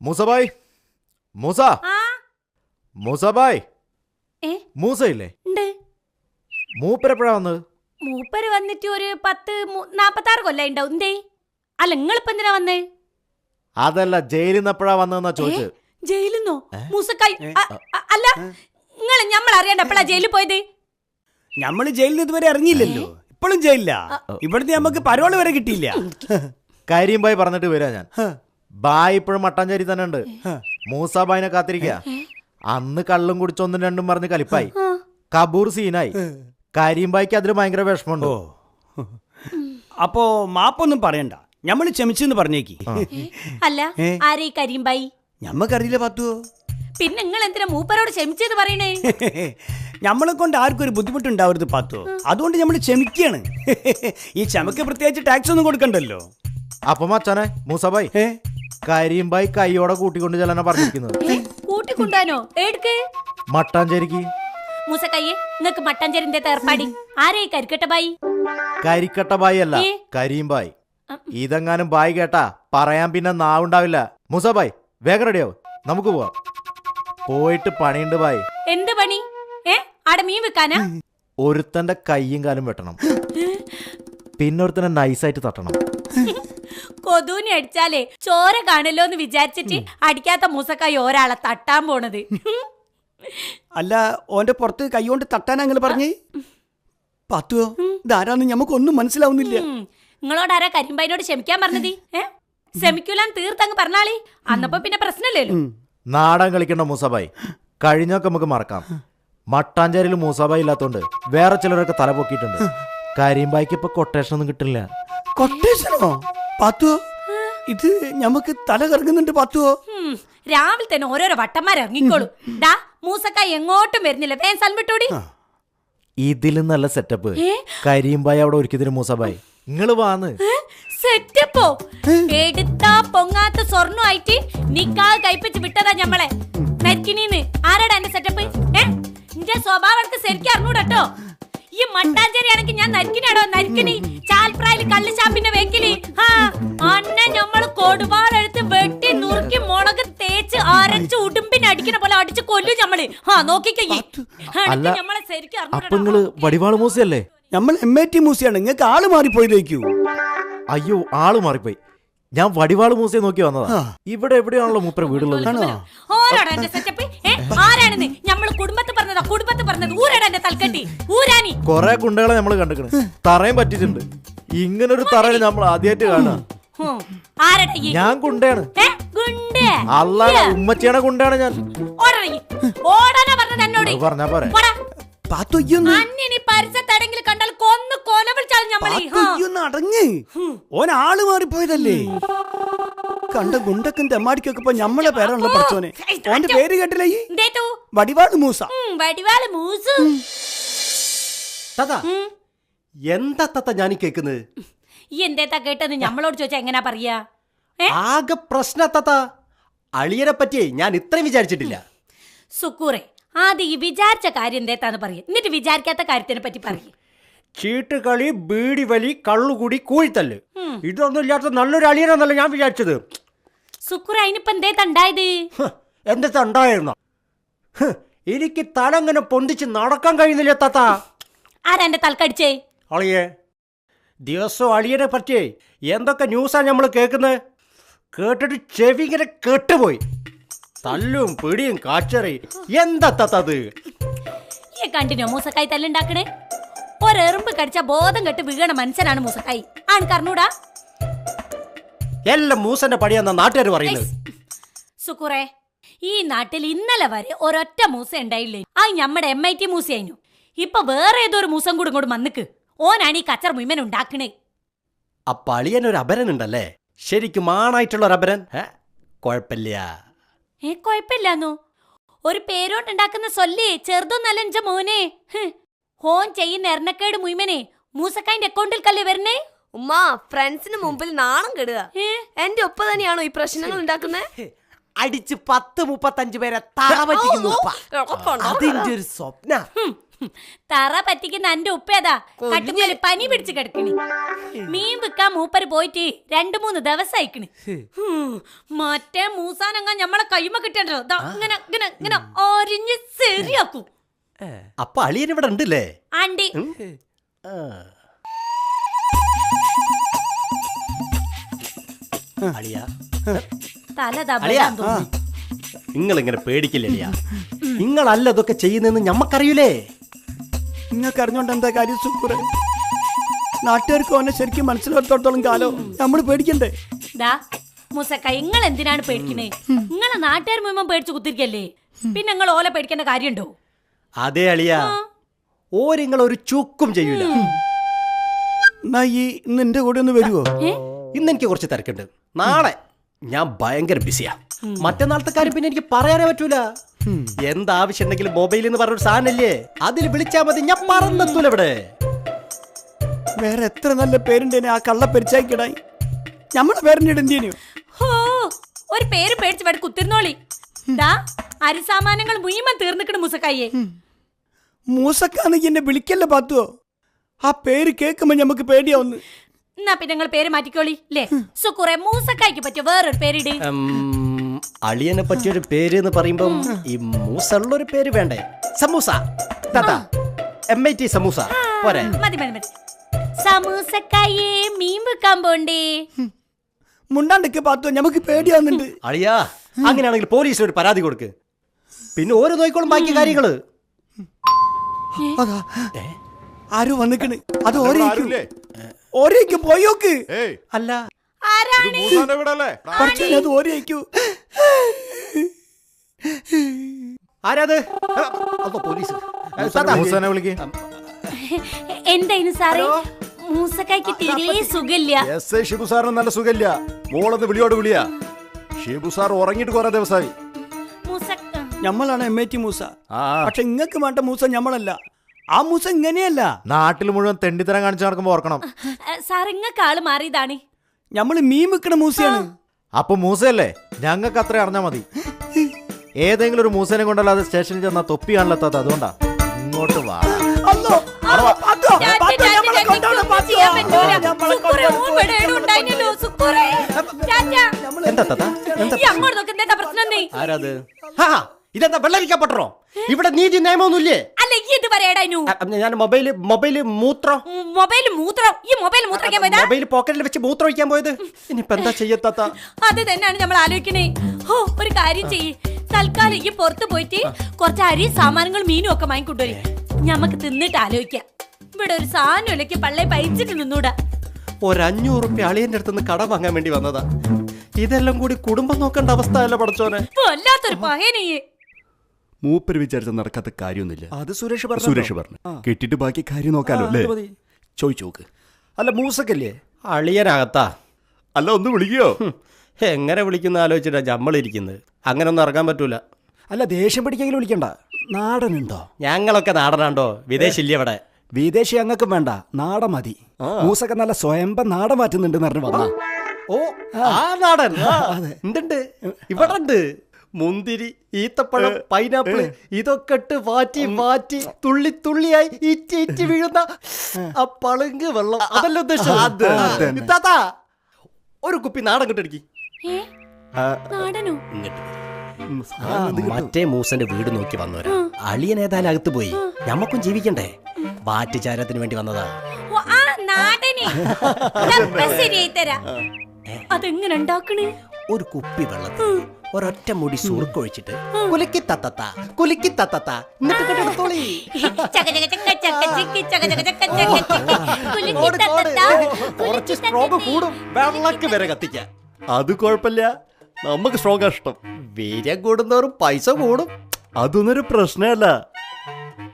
മൂസബായ്, മൂസ, മൂസബായ്, മൂസയില്ലേ? മൂപ്പരെപ്പോഴാ വന്നത്? മൂപ്പര് വന്നിട്ട് ഒരു 10-46 കൊല്ലം ഉണ്ടാവും. എന്തേ? അല്ല, നിങ്ങളിപ്പോ എന്തിനാ വന്നേ? അതല്ല, ജയിലിൽ നിന്ന് എപ്പോഴാ വന്നതെന്നാ ചോദിച്ചത്. ജയിലിന്നോ? മൂസക്കായി അല്ല, നിങ്ങൾ നമ്മൾ അറിയാണ്ട് എപ്പോഴാ ജയിലിൽ പോയത്? നമ്മള് ജയിലിൽ ഇതുവരെ ഇറങ്ങിയില്ലല്ലോ. ഇപ്പോഴും ജയിലില്ല. ഇവിടുത്തെ നമുക്ക് പരോള് വരെ കിട്ടിയില്ല. കാര്യം ബായ് പറഞ്ഞിട്ട് വരാ ഞാൻ. ബായ് ഇപ്പോഴും മട്ടാഞ്ചേരി തന്നെ ഉണ്ട്. മൂസാബായിനെ കാത്തിരിക്കുക. അന്ന് കള്ളും കുടിച്ചൊന്നും രണ്ടും പറഞ്ഞ് കലിപ്പായി. കബൂർ സീനായി. കരീംബായിക്ക് അതിന് ഭയങ്കര വിഷമമുണ്ട്. അപ്പോ മാപ്പൊന്നും പറയണ്ട, ഞമ്മള് ക്ഷമിച്ചെന്ന് പറഞ്ഞേക്ക്. അല്ല, ആരേ കരീംബായി? ഞമ്മക്കറിയില്ല പത്തുവോ. പിന്നെ നിങ്ങൾ എന്തിനാ മൂപ്പരോട് ക്ഷമിച്ചത് പറയണേ? ഞമ്മളെ കൊണ്ട് ആർക്കും ഒരു ബുദ്ധിമുട്ടുണ്ടാവരുത് പത്തുവോ, അതുകൊണ്ട് ഞമ്മള് ക്ഷമിക്കാണ്. ഈ ക്ഷമക്ക് പ്രത്യേകിച്ച് ടാക്സ് ഒന്നും കൊടുക്കണ്ടല്ലോ. അപ്പൊ മച്ചാനെ മൂസബായ്, കരീംബായി കൈയോടെ കൂട്ടിക്കൊണ്ട് ചെല്ലാനാ പറഞ്ഞിരിക്കുന്നത്. കൂട്ടിക്കൊണ്ടാനോ? എടുക്ക്. മട്ടാഞ്ചേരിക്ക്. മൂസക്കയ്യെ, നിങ്ങക്ക് മട്ടാഞ്ചേരിന്റെ ഏർപ്പാടി. ആരേ കരിക്കട്ടബായി? കരിക്കട്ടബായി അല്ല, കരീംബായി. ഇതെങ്ങാനും ബായ് കേട്ടാ പറയാൻ പിന്നെ നാവുണ്ടാവില്ല. മൂസബായ്, വേഗം റെഡിയാവും, നമുക്ക് പോവാം. പോയിട്ട് പണിയുണ്ട് ബായ്. എന്ത് പണി? ആടെ മീൻ വെക്കാനാ? ഒരുത്തന്റെ കയ്യും കാലും വെട്ടണം, പിന്നെ ഒരുത്തനെ നൈസായിട്ട് തട്ടണം. കൊതൂനി അടിച്ചാലേ ചോര കാണല്ലോ എന്ന് വിചാരിച്ചിട്ട് അടിക്കാത്ത മൂസക്കായി ഒരാളെ തട്ടാൻ പോണത്. അല്ല, ഓന്റെ പുറത്ത് കൈകൊണ്ട് തട്ടാൻ അങ്ങനെ പറഞ്ഞേ പത്തുവോ? ഇതാരാന്ന് ഞമ്മക്കൊന്നും മനസ്സിലാവുന്നില്ല. നിങ്ങളോട് ആരാ കരിമ്പായിനോട് ക്ഷമിക്കാൻ പറഞ്ഞത്? ക്ഷമിക്കൂലാന്ന് തീർത്തങ്ങ് പറഞ്ഞാളി, അന്നപ്പോ പിന്നെ പ്രശ്നമില്ലല്ലോ. നാടൻ കളിക്കണ്ട മൂസബായ്, കഴിഞ്ഞൊക്കെ നമുക്ക് മറക്കാം. മട്ടാഞ്ചേരിയിൽ മൂസബായ് ഇല്ലാത്തോണ്ട് വേറെ ചിലരൊക്കെ തല പൊക്കിയിട്ടുണ്ട്. കരീംബായിക്ക് ഇപ്പൊ കൊട്ടേഷൻ ഒന്നും കിട്ടില്ല. കൊട്ടേഷനോ പത്തുവോ? ഇത് ഞമ്മക്ക് തല കറങ്ങുന്നുണ്ട് പത്തുവോ. രാവിലെ തന്നെ ഓരോരോ വട്ടന്മാരിറങ്ങിക്കോളൂ. ഡാ, മൂസക്കായി എങ്ങോട്ടും വരുന്നില്ല, വേഗം സൽമിട്ടോടി. ഇതിലും നല്ല സെറ്റപ്പ് കരീംബായ് അവിടെ ഒരുക്കിയതിന് മൂസബായ്. നിങ്ങള് വാന്ന്. സെറ്റപ്പോ? എടുത്താ പൊങ്ങാത്ത സ്വർണ്ണമായിട്ട് നിക്കാഹ് കഴിപ്പിച്ച് വിട്ടതാ ഞമ്മളെ. നരിക്കിനീന്ന് ആരാടാ എന്റെ സെറ്റപ്പ്? എന്റെ സ്വഭാവം ശരിക്കും അറിഞ്ഞൂടട്ടോ. ഈ മട്ടാഞ്ചേരി ആണെങ്കിൽ ഞാൻ നരിക്കിനാടോ? നരിക്കിനി ചാൽപ്രായില് കള്ള് ഷാപ്പിന്റെ വെക്കില് അന്നെ ഞമ്മള് കൊടുപാടെടുത്ത് വെട്ടി നുറുക്കി മുളക് തേച്ച് അരച്ച് ഉടുമ്പിന് അടിക്കണ പോലെ അടിച്ച് കൊല്ലും ഞമ്മള്. നോക്കിക്കേ, ഞമ്മളെ ശരിക്കും അപ്പൊ നിങ്ങള് വടിവാള് മൂസയല്ലേ? നമ്മൾ MAT മൂസയാണ്. നിങ്ങൾക്ക് ആള് മാറിപ്പോയതേക്കൂ. അയ്യോ, ആള് മാറിപ്പോയി. ഞാൻ വടിവാള് മൂസയെ നോക്കി വന്നതാ. ഇവിടെ എവിടെയാണല്ലോ മൂപ്പര വീടുള്ളത്. കൊറേ ഗുണ്ടകളെ നമ്മള് കണ്ടിട്ടുണ്ട്, തറയും പറ്റിട്ടുണ്ട്. ഇങ്ങനൊരു തറ നമ്മൾ ആദ്യമായിട്ട് കാണാ. ഞാൻ ഗുണ്ടയാണ്. അല്ല, ഉമ്മച്ചിയാണ് ഗുണ്ടയാണ് ഞാൻ. പറഞ്ഞാ പോരെ. ഓനാള് മാറിപ്പോയതല്ലേ? കണ്ട ഗുണ്ടക്കും തെമ്മാടിക്കൊക്കെ ഇപ്പൊ ഞമ്മളെ പേരാണല്ലോ പഠിച്ചോനെ. ഓന്റെ പേര് കേട്ടില്ലേ? വടിവാള് മൂസ. വടിവാള് മൂസ. എന്താ തത്ത ഞാനീ കേക്കുന്നത്? എന്തേത്താ കേട്ടെന്ന് ഞമ്മളോട് ചോദിച്ചാ എങ്ങനാ പറയാ? ആകെ പ്രശ്ന തത്ത. അളിയനെ പറ്റിയേ ഞാൻ ഇത്രയും വിചാരിച്ചിട്ടില്ല. സുക്കൂറെ, ആദ്യം ഈ വിചാരിച്ച കാര്യം എന്തേത്താന്ന് പറയും, എന്നിട്ട് വിചാരിക്കാത്ത കാര്യത്തിനെ പറ്റി പറയും. ചീട്ടുകളി, ബീഡി വലി, കള്ളുകൂടി, കൂഴിത്തല്ല്, ഇതൊന്നും ഇല്ലാത്ത നല്ലൊരു അളിയനാന്നല്ല ഞാൻ വിചാരിച്ചത്. സുക്കൂറെ, അതിനിപ്പോ എന്തേത്താ ഉണ്ടായത്? എന്താ ഉണ്ടായിരുന്നോ? എനിക്ക് തലങ്ങനെ പൊന്തിച്ച് നടക്കാൻ കഴിയുന്നില്ല താത്ത. ആരാ എന്റെ തലക്കടിച്ചേ? അളിയെ, ദിവസവും അളിയനെ പറ്റിയേ എന്തൊക്കെ ന്യൂസാ നമ്മൾ കേൾക്കുന്നത്. കേട്ടിട്ട് ചെവി ഇങ്ങനെ കെട്ടുപോയി. തല്ലും പിടിയും കാച്ചറി. എന്താ തത്തത്? ഈ കണ്ടിന്യൂ മൂസക്കായി തല്ലുണ്ടാക്കണേ? ഒരെറുമ്പ് കടിച്ച ബോധം കെട്ട് വീണ മനുഷ്യനാണ് മൂസക്കായി. ആൺകറിഞ്ഞൂടാ? എല്ലാം മൂസന്റെ പടിയാന്ന നാട്ടുകാർ പറയുന്നത്. സുക്കുറേ, ഈ നാട്ടിൽ ഇന്നലെ വരെ ഒരൊറ്റ മൂസ ഉണ്ടായില്ലേ? ആ ഞമ്മടെ MIT മൂസയായിരുന്നു. ഇപ്പൊ വേറെ ഏതോ ഒരു മൂസം കൂടെ ഇങ്ങോട്ട് മന്നിക്ക്. ഓനാണ് ഈ കച്ചർ മുഴുവൻ ഉണ്ടാക്കണേ. അപ്പൊ അളിയനൊരു അപരൻ ഉണ്ടല്ലേ? ശരിക്കും ആണായിട്ടുള്ള ഒരു അപരൻ? കൊഴപ്പില്ല. കൊഴപ്പില്ലാന്നോ? ഒരു പേരോണ്ടുണ്ടാക്കുന്ന സൊല്ലേ ചെറുതൊന്നല്ല എന്റെ മോനെ. ഹോൻ ചെയ്യുന്ന എറണക്കേട് മുഴുവനെ മൂസക്കായിന്റെ അക്കൗണ്ടിൽ കല്ലേ വരണേ. ഉമ്മ, ഫ്രണ്ട്സിന് മുമ്പിൽ നാണം കെടുക. എന്റെ ഒപ്പം തന്നെയാണോ ഈ പ്രശ്നങ്ങൾ ഉണ്ടാക്കുന്നത്? അടിച്ച് 10-35 പേരെ തറ പറ്റിക്കുന്നു. അതിന്റെ ഒരു സ്വപ്ന. തറ പറ്റിക്കുന്ന എന്റെ ഉപ്പേതാ കട്ടുമേല് പനി പിടിച്ച് കിടക്കണ്. മീൻ വിൽക്കാൻ മൂപ്പര് പോയിട്ട് 2-3 ദിവസം അയക്കണ്. മറ്റേ മൂസാനങ്ങ ഞമ്മളെ കൈമ കിട്ടണ്ടോ ഇങ്ങനെ ഇങ്ങനെ ഇങ്ങനെ ഒരിഞ്ഞ് ശരിയാക്കും. അപ്പൊ അളിയൻ ഇവിടെ ഉണ്ടല്ലേ? ആണ്ടി അളിയ തല അളിയാ. തബലാൻ തോന്നി. നിങ്ങൾ ഇങ്ങനെ പേടിക്കില്ല അളിയ. നിങ്ങളല്ല ഇതൊക്കെ ചെയ്യുന്നതെന്ന് ഞമ്മക്കറിയൂലേ? നിങ്ങൾക്ക് അറിഞ്ഞോണ്ട് എന്താ കാര്യം സുക്കൂറെ? നാട്ടുകാർക്ക് ഓനെ ശരിക്കും മനസ്സിലാത്തോളം കാലം നമ്മൾ പേടിക്കണ്ടേ? ദാ മൂസക്ക നിങ്ങൾ എന്തിനാണ് പേടിക്കണേ? നിങ്ങളെ നാട്ടുകാർ മുഴുവൻ പേടിച്ചു കുത്തിരിക്കല്ലേ, പിന്നെ നിങ്ങൾ ഓല പേടിക്കേണ്ട കാര്യമുണ്ടോ? അതെ അളിയ, ഓരിങ്ങൾ ഒരു ചുക്കും ചെയ്യൂല. എന്നാ ഈ ഇന്ന് എന്റെ കൂടെ ഒന്ന് വരുവോ? ഇന്ന് എനിക്ക് കുറച്ച് തിരക്കുണ്ട്. നാളെ ഞാൻ ഭയങ്കര ബിസിയാ. മറ്റന്നാളത്തെ കാര്യം പിന്നെ എനിക്ക് പറയാനേ പറ്റൂല. എന്താവശ്യം ഉണ്ടെങ്കിലും മൊബൈൽ എന്ന് പറഞ്ഞൊരു സാധനല്ലേ, അതിൽ വിളിച്ചാ മതി. ഞാൻ പറന്നെത്തൂല ഇവിടെ. വേറെ എത്ര നല്ല പേരുണ്ടേനെ ആ കള്ള പരിച്ചായിക്കിടായി. നമ്മളെ പേരിനിടേണ്ടിയോ? ഹോ, ഒരു പേര് പേടിച്ച് ഇവിടെ കുത്തിരുന്നോളി. ദാ അരിസാമാനങ്ങൾ മുഴുവൻ തീർന്നിക്കണ് മൂസക്കായെ. മൂസക്കാന്ന് എന്നെ വിളിക്കല്ലേ പാത്തുവോ? ആ പേര് കേൾക്കുമ്പോ നമുക്ക് പേടിയാവുന്നു. എന്നാ പിന്നെ നിങ്ങൾ പേര് മാറ്റിക്കോളി ല്ലേ. സുക്കുറെ മൂസക്കായ്ക്ക് പറ്റിയ വേറൊരു പേരിട്. അളിയനെ പറ്റിയൊരു പേര് എന്ന് പറയുമ്പം ഈ മൂസ ഉള്ളൊരു പേര് വേണ്ടേ? സമൂസ. MIT സമൂസ പോരെ? മതി മതി മതി. സമൂസക്കായെ മീൻ വെക്കാൻ പോണ്ടേ? മുണ്ടാണ്ടൊക്കെ പാത്തുവോ, നമുക്ക് പേടിയാവുന്നുണ്ട്. അളിയാ, അങ്ങനെയാണെങ്കിൽ പോലീസിന് ഒരു പരാതി കൊടുക്ക്. പിന്നെ ഓരോ നോയിക്കോളും ബാക്കി കാര്യങ്ങള്. അതാ ആരോ വന്നിക്കണ്. അത് ഓരേക്ക് പോയോക്ക്. അല്ല ആരാണ്? പഠിച്ചാൽ അത് ഓരേക്കൂ. ആരാത്? അതോ പോലീസ്? മൂസനെ വിളിക്ക്. എന്തായിരുന്നു സാറേ? മൂസക്കായ്ക്ക് തീരെ സുഖമില്ല. ഷിബു സാറിന് നല്ല സുഖമില്ല. മോളെന്ന് വിളിയോട് വിളിയാ. ഷിബു സാർ ഉറങ്ങിയിട്ട് കുറെ ദിവസമായി. ഞമ്മളാണ് MIT മൂസ. പക്ഷെ ഇങ്ങക്ക് വേണ്ട മൂസ ഞമ്മളല്ല. ആ മൂസ ഇങ്ങനെയല്ല. നാട്ടിൽ മുഴുവൻ തെണ്ടിത്തരം കാണിച്ചു നടക്കുമ്പോ ഓർക്കണം. സാർ ഇങ്ങക്ക് ആള് മാറിയതാണ്. ഞമ്മള് മീൻ വെക്കണ മൂസയാണ്. അപ്പൊ മൂസയല്ലേ? ഞങ്ങൾക്ക് അത്ര അറിഞ്ഞാ മതി. ഏതെങ്കിലും ഒരു മൂസനെ കൊണ്ടല്ലാതെ സ്റ്റേഷനിൽ ചെന്നാ തൊപ്പി കാണിലെത്താത്ത. അതുകൊണ്ടാ ഇങ്ങോട്ട് വാ. ആരാത്? ഇതെന്താ വെള്ളരിക്കപ്പെട്ടോ? ഇവിടെ നീതി നിയമമൊന്നുമില്ലേ? അല്ല ഇത് പറയാടാനു. ഞാൻ മൊബൈല് മൂത്രം ഈ മൊബൈൽ മൂത്രക്കാൻ പോയതാ? മൊബൈൽ പോക്കറ്റിൽ വെച്ച് മൂത്രം ഒഴിക്കാൻ പോയത്. ഇനിയിപ്പോ എന്താ ചെയ്യത്താത്ത? അത് തന്നെയാണ് നമ്മൾ ആലോചിക്കണേ. ഓ, ഒരു കാര്യം ചെയ്യ്. തൽക്കാലം ഈ പുറത്ത് പോയിട്ട് കുറച്ച് അരി സാമാനങ്ങൾ മീനും ഒക്കെ വാങ്ങിക്കൊണ്ടുവരും. ഞമ്മക്ക് തിന്നിട്ട് ആലോചിക്കാം. ഇവിടെ ഒരു സാധനമില്ലക്ക് പള്ളേ പയിച്ചിട്ട് നിന്നൂടാ. ₹500 അളിയന്റെ അടുത്തുനിന്ന് കട വാങ്ങാൻ വേണ്ടി വന്നതാ. ഇതെല്ലാം കൂടി കുടുംബം നോക്കേണ്ട അവസ്ഥ അല്ല പടച്ചോനെ. വല്ലാത്തൊരു പഹനീ. മൂപ്പര് വിചാരിച്ച നടക്കാത്ത കാര്യമൊന്നുമില്ല. അത് സുരേഷ് പറഞ്ഞു. കിട്ടിട്ട് ബാക്കി കാര്യം നോക്കാലോ അല്ലേ? ചോദിച്ചു നോക്ക്. അല്ല മൂസക്കല്ലേ? അളിയനകത്താ. അല്ല ഒന്ന് വിളിക്കോ? എങ്ങനെ വിളിക്കുന്ന ആലോചിച്ചിട്ടാ നമ്മളിരിക്കുന്നത്. അങ്ങനെ ഒന്നും ഇറങ്ങാൻ പറ്റൂല. അല്ല ദേഷ്യം പിടിക്കെങ്കിലും വിളിക്കണ്ട. നാടനുണ്ടോ? ഞങ്ങളൊക്കെ നാടനാണ്ടോ? വിദേശില്ല ഇവിടെ. വിദേശി അങ്ങക്കും വേണ്ട, നാടൻ മതി. മൂസൊക്കെ നല്ല സ്വയംഭം നാടൻ മാറ്റുന്നുണ്ട് വന്ന. ഓ, ആ നാടൻ ഉണ്ട്. ഇവിടെ ഉണ്ട്. മുന്തിരി, ഈത്തപ്പഴം, പൈനാപ്പിള് ഇതൊക്കെ ഇട്ട് വാറ്റി തുള്ളി തുള്ളിയായി ഇറ്റി വീഴുന്ന ആ പളുങ്ക് വെള്ളം. അതല്ല ഉദ്ദേശിച്ചത്. ഒരു കുപ്പി നാടൻ കിട്ടടിക്ക്. മറ്റേ മൂസന്റെ വീട് നോക്കി വന്നവരാ. അളിയൻ ഏതായാലും അകത്ത് പോയി. ഞമ്മക്കും ജീവിക്കണ്ടേ? വാറ്റുചാരത്തിന് വേണ്ടി വന്നതാ. അതെങ്ങനെ ഉണ്ടാക്കണേ? ഒരു കുപ്പി വെള്ളത്തിൽ ഒരൊറ്റ മുടി സുറുക്കൊഴിച്ചിട്ട് കുലുക്കി തത്തത്ത എന്നിട്ട് കെട്ടെടുത്തോളി. കുറച്ച് സ്ട്രോങ് കൂടും. വെള്ളക്ക് വരെ കത്തിക്കാൻ. അത് കുഴപ്പമില്ല, നമുക്ക് സ്ട്രോങ് ഇഷ്ടം. വീര്യം കൂടുന്നവരും പൈസ കൂടും. അതൊന്നൊരു പ്രശ്നമല്ല.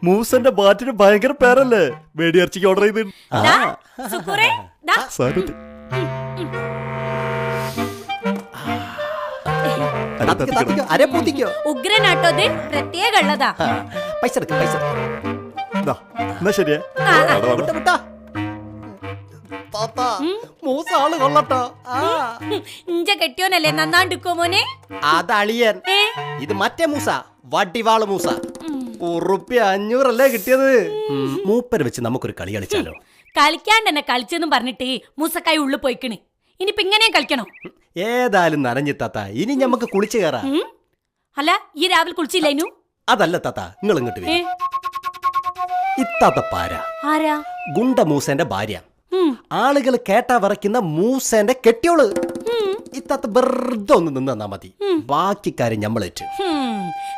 മൂസന്റെ ബാറ്റിന് ഭയങ്കര പേരല്ലേ? വെടിയിറച്ചിക്ക് ഓർഡർ ചെയ്ത് ഉഗ്രനാട്ടോ. പ്രത്യേക ഉള്ളതാ. പൈസ എന്നാ ശരിയാ. മൂസ ആള് കൊള്ളട്ടോ. ഇഞ്ച കെട്ടിയോനല്ലേ നന്നാണ്ടിക്കോ മോനെ? അതളിയൻ. ഇത് മറ്റേ മൂസ, വടിവാള് മൂസ. 500 കിട്ടിയത്. മൂപ്പര് വെച്ച് നമുക്കൊരു കളി കളിച്ചാലോ? കളിക്കാണ്ട് തന്നെ കളിച്ചെന്നും പറഞ്ഞിട്ട് മൂസക്കായി ഉള്ളിൽ പോയിക്കണ്. ഇനിയിപ്പൊ ഇങ്ങനെയും കളിക്കണോ? ഏതായാലും നനഞ്ഞ് താത്ത, ഇനി ഞമ്മക്ക് കുളിച്ചു കയറാ. അല്ല, ഈ രാവിലെ കുളിച്ചില്ലേനു? അതല്ല താത്ത, നിങ്ങൾ ഇങ്ങോട്ട് വരും. ഇത്താത്ത പാര ആരാ? ഗുണ്ട മൂസന്റെ ഭാര്യ. ആളുകൾ കേട്ടാ വിറയ്ക്കുന്ന മൂസന്റെ കെട്ടിയോള്. ഇത്താത്ത വെറുതെ ഒന്ന് നിന്നാ മതി, ബാക്കി കാര്യം ഞമ്മളേറ്റ്.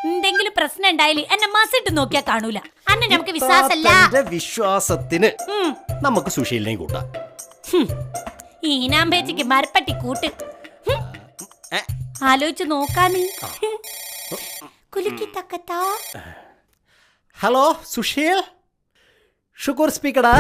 എന്തെങ്കിലും പ്രശ്നം ഉണ്ടായാലും എന്നെ മസിട്ട് നോക്കിയാ കാണൂല. അന്നെ നമുക്ക് വിശ്വാസല്ല. വിശ്വാസത്തിന് നമുക്ക് സുശീലിനെയും കൂട്ടാം. ഈനാമ്പേച്ചിക്ക് മരപ്പട്ടി കൂട്ട് ആലോചിച്ച് നോക്കാന്ന്. കുലുക്കി തക്കത്താ. ഹലോ സുശീൽ, ഷുക്കൂർ സ്പീക്കടാ.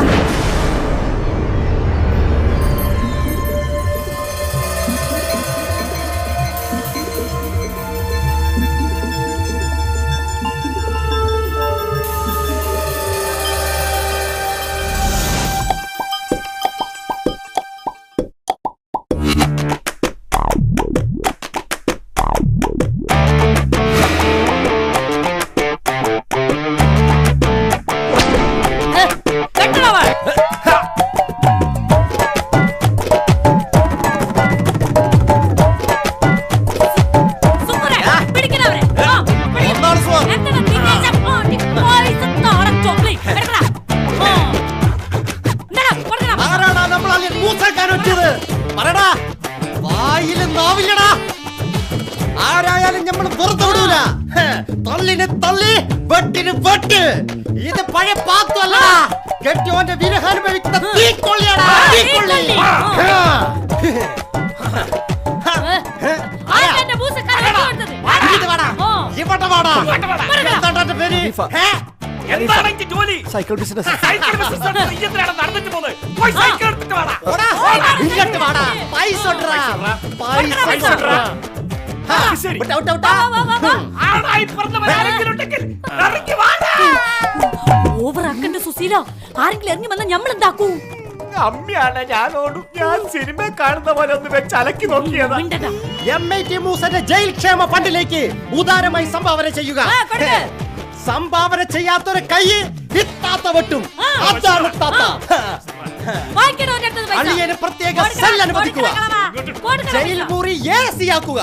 ആരായാലും നമ്മൾ വെറുതെ വിടൂല. തള്ളിന് തള്ളി, വെട്ടിന് വെട്ട്. ഇത് പഴയ പാത്തല്ല, കെട്ടിയോന്റെ വിരഹാനുഭവിക്കുന്ന തീക്കൊള്ളിയാടാ, തീക്കൊള്ളി. Cycle business. ഓവറാക്കണ്ട സുശീല, ആരെങ്കിലും ഇറങ്ങി വന്നാൽ നമ്മൾ എന്താക്കൂ? അമ്മയാണ് ഞാനോടും. ഞാൻ സിനിമ കാണുന്ന പോലെ ഒന്ന് വെച്ച് അലക്കി നോക്കിയതാ. MIT മൂസന്റെ ജയിൽ ക്ഷേമ ഫണ്ടിലേക്ക് ഉദാരമായി സംഭാവന ചെയ്യുക. സംഭാവന ചെയ്യാത്തൊരു കൈ ഇത്താത്ത വെട്ടും. അതാണ് താത്ത. അളിയന് പ്രത്യേക സെൽ അനുവദിക്കുക. ജയിൽ മുറി AC ആക്കുക.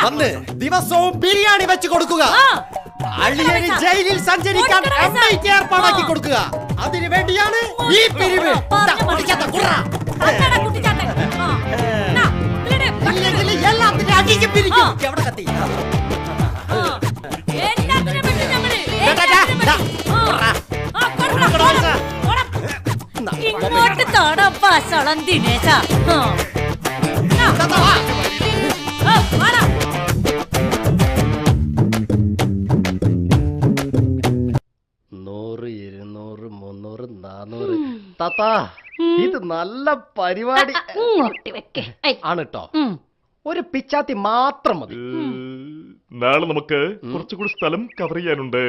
വന്ന് ദിവസവും ബിരിയാണി വെച്ച് കൊടുക്കുക. അളിയന് ജയിലിൽ സഞ്ചരിക്കാൻ MIT ഏർപ്പാടാക്കി കൊടുക്കുക. അതിനു വേണ്ടിയാണ് ഈ പിരിവ്. എല്ലാത്തിനും അടിക്ക് പിരിക്കും. എവിടെ കത്തി? ഇങ്ങോട്ട് തൊടപ്പാ സളം ദിനേശ. 100, 200, 300, 400. താത്ത, ഇത് നല്ല പരിപാടി ആണ് കേട്ടോ. ഒരു പിച്ചാത്തി മാത്രം മതി. നാളെ നമുക്ക് കുറച്ചുകൂടി സ്ഥലം കവർ ചെയ്യാനുണ്ട്.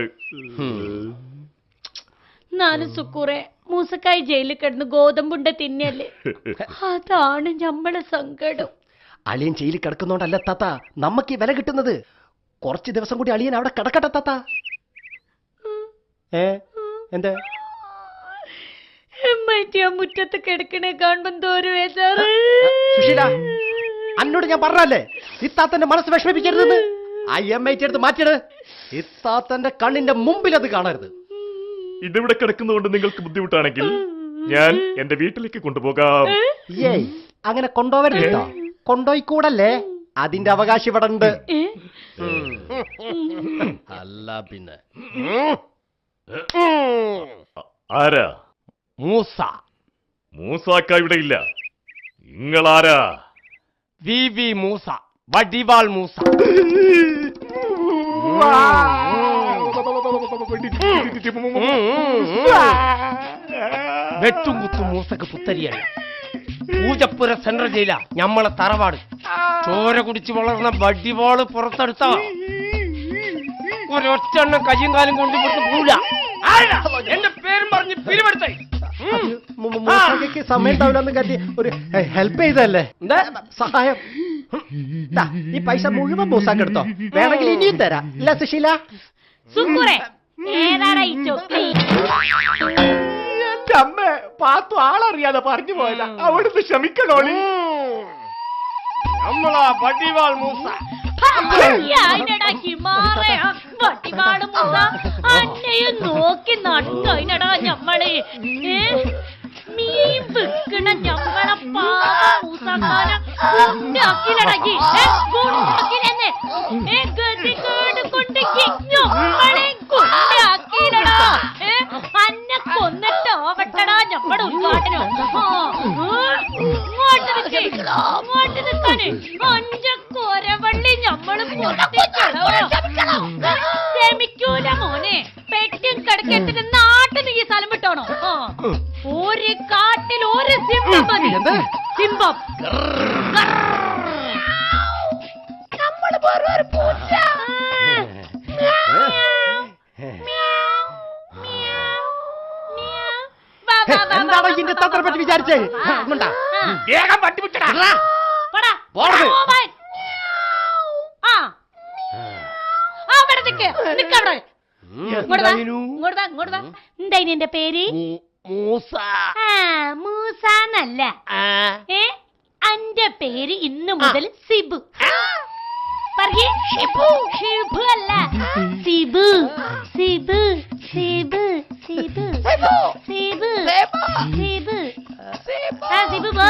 നാല് സുക്കൂറെ മൂസക്കായി ജയിലിൽ കിടന്ന് ഗോതമ്പുണ്ട തിന്നല്ലേ. അതാണ് നമ്മളെ സങ്കടം. അളിയൻ ജയിലിൽ കിടക്കുന്നോണ്ടല്ല താത്ത നമുക്ക് ഈ വില കിട്ടുന്നത്. കുറച്ച് ദിവസം കൂടി അളിയൻ അവിടെ കിടക്കട്ടെ താത്ത. എന്താ മുറ്റത്ത് കിടക്കണേ കാണുമ്പോ ഒരു വേദാറ്. സുശീല, അന്നോട് ഞാൻ പറഞ്ഞല്ലേ ഇത്താത്തന്റെ മനസ്സ് വിഷമിപ്പിക്കരുതെന്ന്. ആ MIT എടുത്ത് മാറ്റിയത്. ഇത്താത്തന്റെ കണ്ണിന്റെ മുമ്പിൽ അത് കാണരുത്. ഇതിവിടെ കിടക്കുന്നതുകൊണ്ട് നിങ്ങൾക്ക് ബുദ്ധിമുട്ടാണെങ്കിൽ ഞാൻ എന്റെ വീട്ടിലേക്ക് കൊണ്ടുപോകാം. ഏയ്, അങ്ങനെ കൊണ്ടുപോവരുത്. കൊണ്ടുപോയിക്കൂടല്ലേ, അതിന്റെ അവകാശം ഇവിടെ ഉണ്ട്. അല്ല പിന്നെ ആരാ? മൂസ. മൂസാക്ക ഇവിടെ ഇല്ല. നിങ്ങളാരാ? VV മൂസ, വടിവാൾ മൂസ. വെട്ടും കുത്തും മൂസക്ക് പുത്തരിയല്ല. പൂജപ്പുര സെൻട്രൽ ജയില ഞമ്മളെ തറവാട്. ചോര കുടിച്ച് വളർന്ന വടിവാള് പുറത്തെടുത്ത ഒരൊറ്റെണ്ണം കയ്യും കാലും കൊണ്ട് പോല. എന്റെ പേരും പറഞ്ഞ് പിരിവെടുത്തേ. സമയം ഉണ്ടാവില്ലെന്ന് കരുതി ഒരു ഹെൽപ്പ് ചെയ്തല്ലേ. എന്താ സഹായം? ഈ പൈസ മുഴുവൻ മൂസാക്ക് എടുത്തോ, വേണമെങ്കിൽ ഇനിയും തരാം. ഇല്ല സുശീല? സുക്കുറെ ഏതാടാ ഈ ചൊക്കി? എന്റെ അമ്മ പാത്തു ആളറിയാതെ പറഞ്ഞു പോയതാ. അവിടുന്ന് ക്ഷമിക്കണോളി. നമ്മളാ വടിവാൾ മൂസ. അതിനടാ ഹിമാറേ വട്ടിപാട് മൂസ അന്നയും നോക്കി നടക്കയിനടാ ഞമ്മള്. മീൻ വിൽക്കണ ഞമ്മളെ പാവ മൂസക്കാനെ ഗുണ്ടാക്കിലടക്കി ഗുണ്ടാക്കിലെന്ന് ഗതികേട് കൊണ്ട് ഞമ്മളെ ഗുണ്ടാക്കിലടാ. അന്നെ കൊന്നിട്ടാവട്ടടാ ഞമ്മടെ ഉദ്ഘാടനം. ഇങ്ങോട്ട് നിൽക്കാന് അഞ്ച കൊരവള്ളി ഞമ്മള് ക്ഷമിക്കൂല മോനെ. പെട്ടും കിടക്കത്തിന് നാട്ടിൽ ഈ സ്ഥലം വിട്ടോണോ? ഒരു കാട്ടിൽ ഒരു സിംഹം മതി. സിംഹം നമ്മള് വേറൊരു പൂച്ച. എന്താണ് ഇതിന്റെ തന്ത്രത്തെ പറ്റി വിചാരിച്ചേ? വേഗം വണ്ടി വിട്ടടാ. എന്തായി എന്റെ പേര്? മൂസ. മൂസാന്നല്ല, അന്റെ പേര് ഇന്നു മുതൽ സിബു. പറയേ ഷിബു അല്ല, സിബു. സിബു സിബു സിബു സിബു സിബു. ആ സിബു ബോ.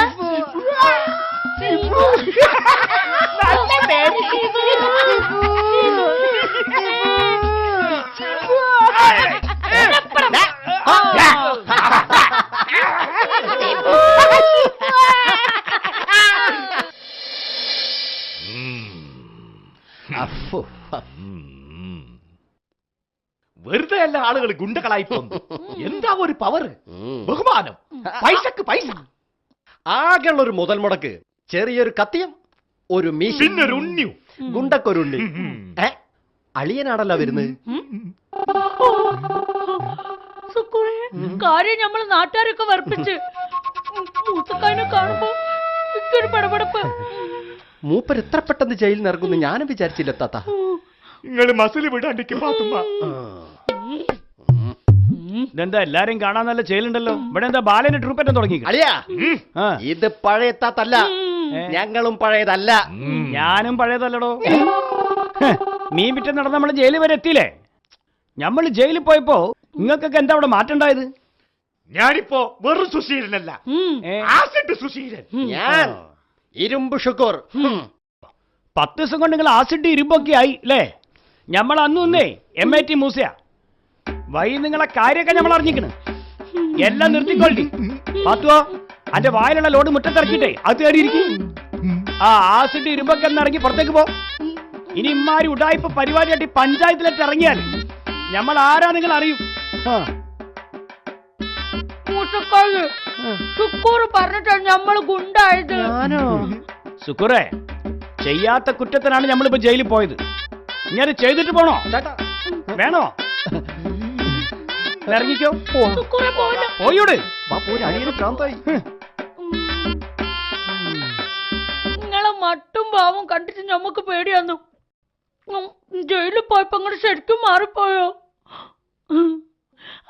സിബു നല്ല പേര്. സിബു വെറുതെ അല്ല ആളുകൾ ഗുണ്ടകളായി പോന്നു. എന്താ ഒരു പവർ, ബഹുമാനം, പൈസക്ക് പൈസ. ആകെയുള്ള ഒരു മുതൽ മുടക്ക് ചെറിയൊരു കത്തിയം, ഒരു മീശ, പിന്നൊരു ഉണ്ണിയും, ഗുണ്ടക്കൊരുണ്ണി. അളിയനാണല്ലോ വരുന്നത്. കാര്യം നമ്മള് നാട്ടുകാരൊക്കെ വർപ്പിച്ച് മൂത്തക്കാരനെ കാണുമ്പോ ഒരു പടപടപ്പ്. മൂപ്പർ എത്ര പെട്ടെന്ന് ജയിലിൽ ഇറങ്ങുന്നു ഞാനും വിചാരിച്ചില്ല താത്ത. നിങ്ങള് മസിൽ വിടാണ്ടിരിക്കും പാത്തുമ്മ. ഇതെന്താ എല്ലാരും കാണാൻ നല്ല ചേലുണ്ടല്ലോ. ഇവിടെ എന്താ ബാലന് ട്രൂപ്പറ്റം തുടങ്ങി? അളിയാ, ഇത് പഴയ താത്തല്ല, ഞങ്ങളും പഴയതല്ല. ഞാനും പഴയതല്ലടോ. മീൻ വിറ്റ് നടന്ന് നമ്മള് ജയിലിൽ വരെ എത്തിയില്ലേ? നമ്മള് ജയിലിൽ പോയപ്പോ നിങ്ങൾക്കൊക്കെ എന്താ അവിടെ മാറ്റം ഉണ്ടായത്? ഞാനിപ്പോ വെറും സുശീലനല്ല, ആസിഡ് സുശീലൻ. ഞാൻ ഇരുമ്പ് ഷുക്കൂർ. 10 ദിവസം കൊണ്ട് നിങ്ങൾ ആസിഡ് ഇരുമ്പൊക്കെ ആയി അല്ലേ? നമ്മൾ അന്നേ MIT മൂസയാ. വഴി നിങ്ങളെ കാര്യമൊക്കെ നമ്മൾ അറിഞ്ഞിക്കണ്. എല്ലാം നിർത്തിക്കൊള്ളി. പാത്തുവോ, അന്റെ വായിലുള്ള ലോഡ് മുറ്റത്തിറക്കിട്ടേ അത് കയറിയിരിക്കും. ആ ആസിഡ് ഇരുമ്പൊക്കെ ഇറങ്ങി പുറത്തേക്ക് പോ. ഇനി ഇമാരി ഉടായ്പ പരിപാടിയായിട്ട് പഞ്ചായത്തിലേക്ക് ഇറങ്ങിയാൽ നമ്മൾ ആരാ നിങ്ങൾ അറിയും. പറഞ്ഞിട്ടാണ് നമ്മള് ഗുണ്ടായത്. സുക്കുറേ, ചെയ്യാത്ത കുറ്റത്തിനാണ് നമ്മളിപ്പോ ജയിലിൽ പോയത്. ഇങ്ങനെ ചെയ്തിട്ട് പോണോ? വേണോ? ഇറങ്ങിക്കോ. പോയൂട്. നിങ്ങളെ മട്ടും ഭാവം കണ്ടിട്ട് ഞമ്മക്ക് പേടിയാന്നു. ജയിലിൽ പോയപ്പോ ഇങ്ങോട്ട് ശരിക്കും മാറിപ്പോയോ?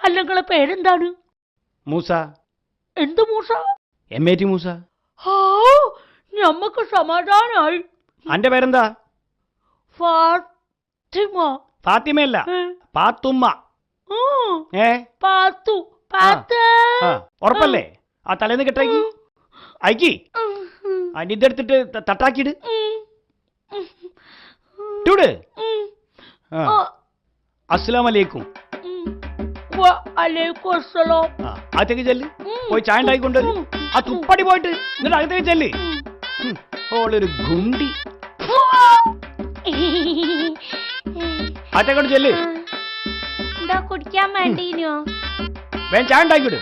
അല്ല, നിങ്ങളെ പേരെന്താണ്? മൂസ. എന്ത് മൂസ? MIT മൂസ. ഞമ്മക്ക് സമാധാനായി. അന്റെ പേരെന്താ? ഫാത്തിമ. ഫാത്തിമയല്ല, പാത്തുമ്മ. പാത്തു. ഉറപ്പല്ലേ? ആ തലേന്ന് കെട്ടാക്കി അയക്കി ഇതെടുത്തിട്ട് തട്ടാക്കിട്. അസ്സലാമലൈക്കും. അകത്തേക്ക് ചെല്ല്. പോയി ചായ ഉണ്ടായിക്കൊണ്ട് ആ തുപ്പടി പോയിട്ട് എന്നിട്ട് അകത്തേക്ക് ചെല്ല്. ഓളൊരു ഗുണ്ടി. അകത്തേക്കൊണ്ട് ചെല്ല്. എന്താ കുടിക്കാൻ വേണ്ടീനോ? വേഗം ചായ ഉണ്ടായിക്കോട്.